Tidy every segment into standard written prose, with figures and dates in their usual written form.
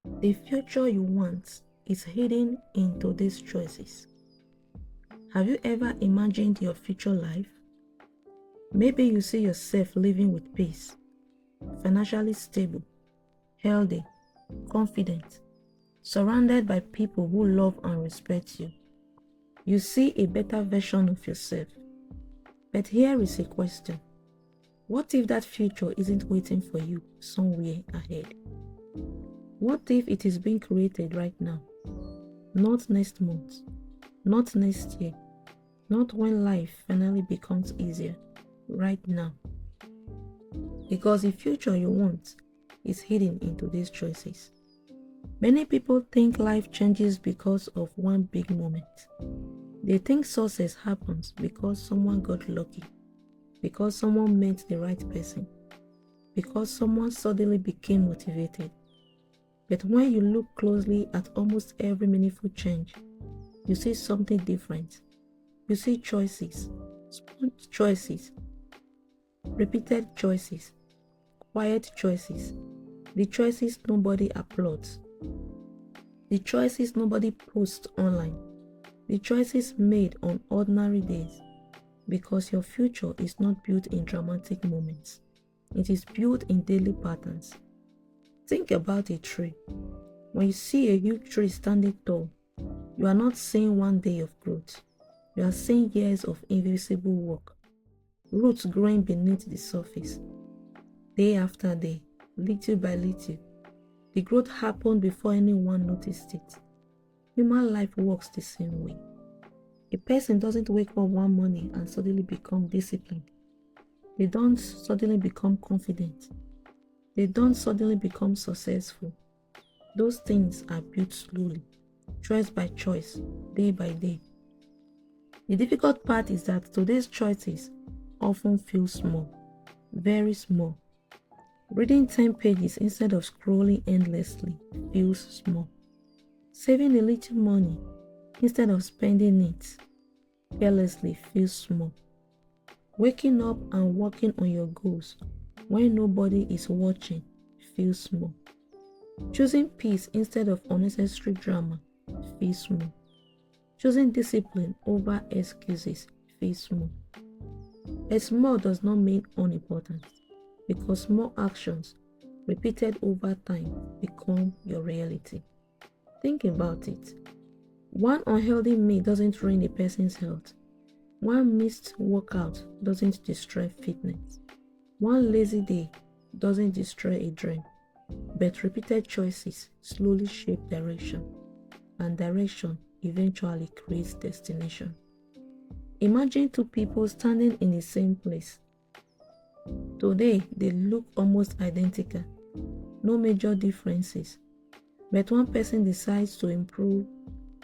The future you want is hidden into these choices. Have you ever imagined your future life? Maybe you see yourself living with peace, financially stable, healthy, confident, surrounded by people who love and respect you. You see a better version of yourself. But here is a question. What if that future isn't waiting for you somewhere ahead? What if it is being created right now? Not next month, not next year, not when life finally becomes easier, right now. Because the future you want is hidden into these choices. Many people think life changes because of one big moment. They think success happens because someone got lucky, because someone met the right person, because someone suddenly became motivated. But when you look closely at almost every meaningful change, you see something different. You see choices, small choices, repeated choices, quiet choices, the choices nobody applauds, the choices nobody posts online, the choices made on ordinary days. Because your future is not built in dramatic moments, it is built in daily patterns. Think about a tree. When you see a huge tree standing tall, you are not seeing one day of growth. You are seeing years of invisible work, roots growing beneath the surface. Day after day, little by little, the growth happened before anyone noticed it. Human life works the same way. A person doesn't wake up one morning and suddenly become disciplined. They don't suddenly become confident. They don't suddenly become successful. Those things are built slowly, choice by choice, day by day. The difficult part is that today's choices often feel small, very small. Reading 10 pages instead of scrolling endlessly feels small. Saving a little money instead of spending it carelessly feels small. Waking up and working on your goals when nobody is watching feels small. Choosing peace instead of unnecessary drama feels small. Choosing discipline over excuses feels small. A small does not mean unimportant, because small actions repeated over time become your reality. Think about it. One unhealthy meal doesn't ruin a person's health. One missed workout doesn't destroy fitness. One lazy day doesn't destroy a dream. But repeated choices slowly shape direction, and direction eventually creates destination. Imagine two people standing in the same place. Today, they look almost identical, no major differences. But one person decides to improve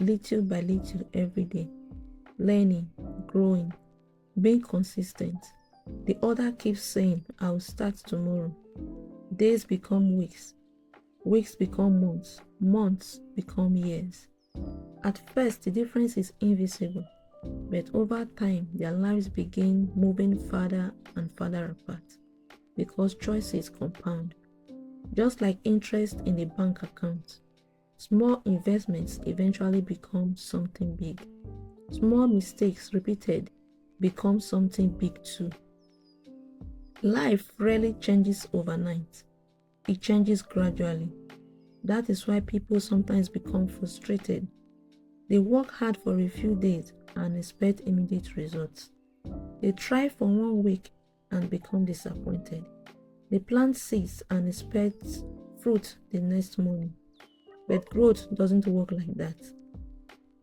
little by little every day, learning, growing, being consistent. The other keeps saying, I'll start tomorrow. Days become weeks, weeks become months, months become years. At first, the difference is invisible, but over time, their lives begin moving farther and farther apart because choices compound. Just like interest in a bank account, small investments eventually become something big. Small mistakes repeated become something big too. Life rarely changes overnight, it changes gradually. That is why people sometimes become frustrated. They work hard for a few days and expect immediate results. They try for 1 week and become disappointed. They plant seeds and expect fruit the next morning. But growth doesn't work like that.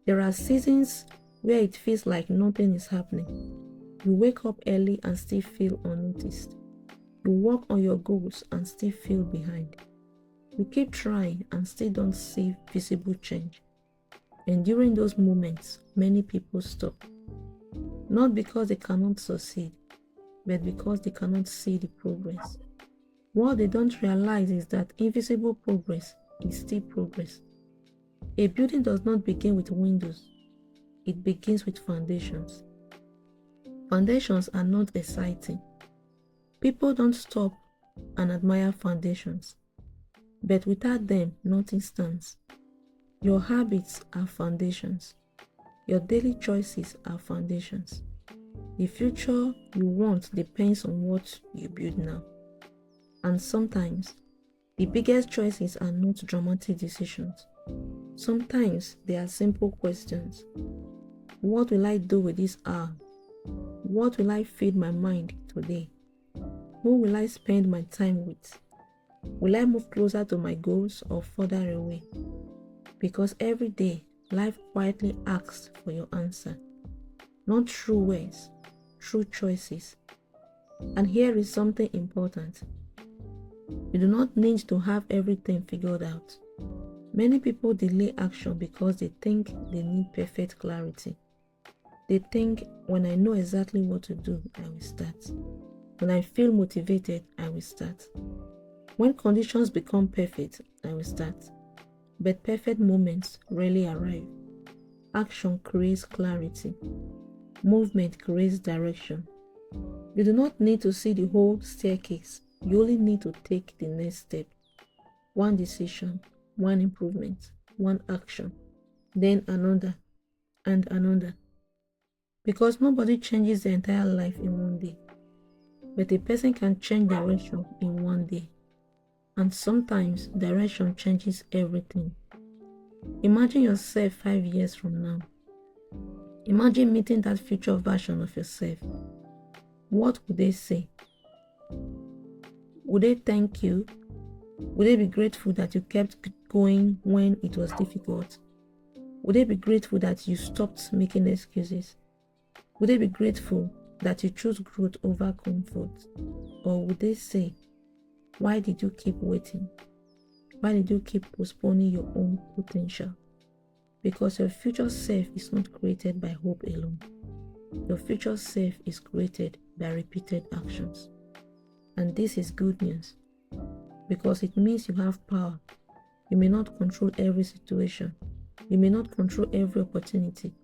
There are seasons where it feels like nothing is happening. You wake up early and still feel unnoticed. You work on your goals and still feel behind. You keep trying and still don't see visible change. And during those moments, many people stop. Not because they cannot succeed, but because they cannot see the progress. What they don't realize is that invisible progress is still progress. A building does not begin with windows, it begins with foundations. Foundations are not exciting. People don't stop and admire foundations. But without them, nothing stands. Your habits are foundations. Your daily choices are foundations. The future you want depends on what you build now. And sometimes, the biggest choices are not dramatic decisions. Sometimes they are simple questions. What will I do with this hour? What will I feed my mind today? Who will I spend my time with? Will I move closer to my goals or further away? Because every day, life quietly asks for your answer. Not through words, through choices. And here is something important. You do not need to have everything figured out. Many people delay action because they think they need perfect clarity. They think, when I know exactly what to do, I will start. When I feel motivated, I will start. When conditions become perfect, I will start. But perfect moments rarely arrive. Action creates clarity. Movement creates direction. You do not need to see the whole staircase. You only need to take the next step. One decision, one improvement, one action, then another and another. Because nobody changes their entire life in one day. But a person can change direction in one day. And sometimes direction changes everything. Imagine yourself 5 years from now. Imagine meeting that future version of yourself. What would they say? Would they thank you? Would they be grateful that you kept going when it was difficult? Would they be grateful that you stopped making excuses? Would they be grateful that you chose growth over comfort? Or would they say, why did you keep waiting? Why did you keep postponing your own potential? Because your future self is not created by hope alone. Your future self is created by repeated actions. And this is good news, because it means you have power. You may not control every situation. You may not control every opportunity.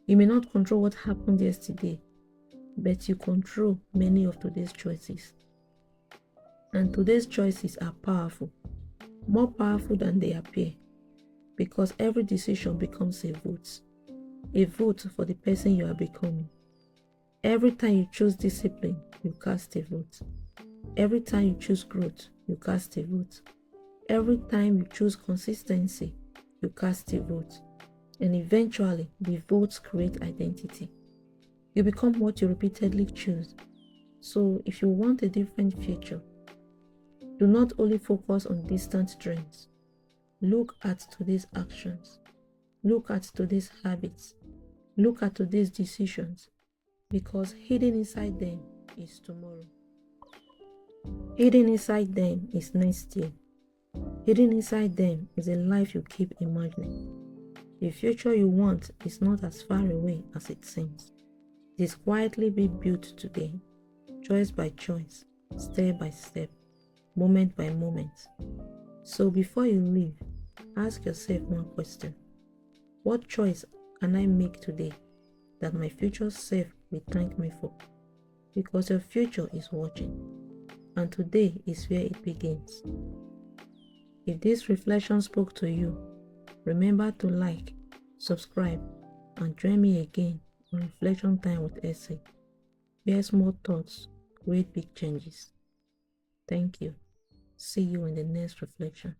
You may not control what happened yesterday, but you control many of today's choices. And today's choices are powerful, more powerful than they appear, because every decision becomes a vote for the person you are becoming. Every time you choose discipline, you cast a vote. Every time you choose growth, you cast a vote. Every time you choose consistency, you cast a vote. And eventually, the votes create identity. You become what you repeatedly choose. So, if you want a different future, do not only focus on distant dreams. Look at today's actions. Look at today's habits. Look at today's decisions. Because hidden inside them is tomorrow. Hidden inside them is next year. Hidden inside them is a life you keep imagining. The future you want is not as far away as it seems. It is quietly being built today, choice by choice, step by step, moment by moment. So before you leave, ask yourself one question. What choice can I make today that my future self will thank me for? Because your future is watching, and today is where it begins. If this reflection spoke to you, remember to like, subscribe, and join me again on Reflection Time with Essay, where small thoughts create big changes. Thank you. See you in the next reflection.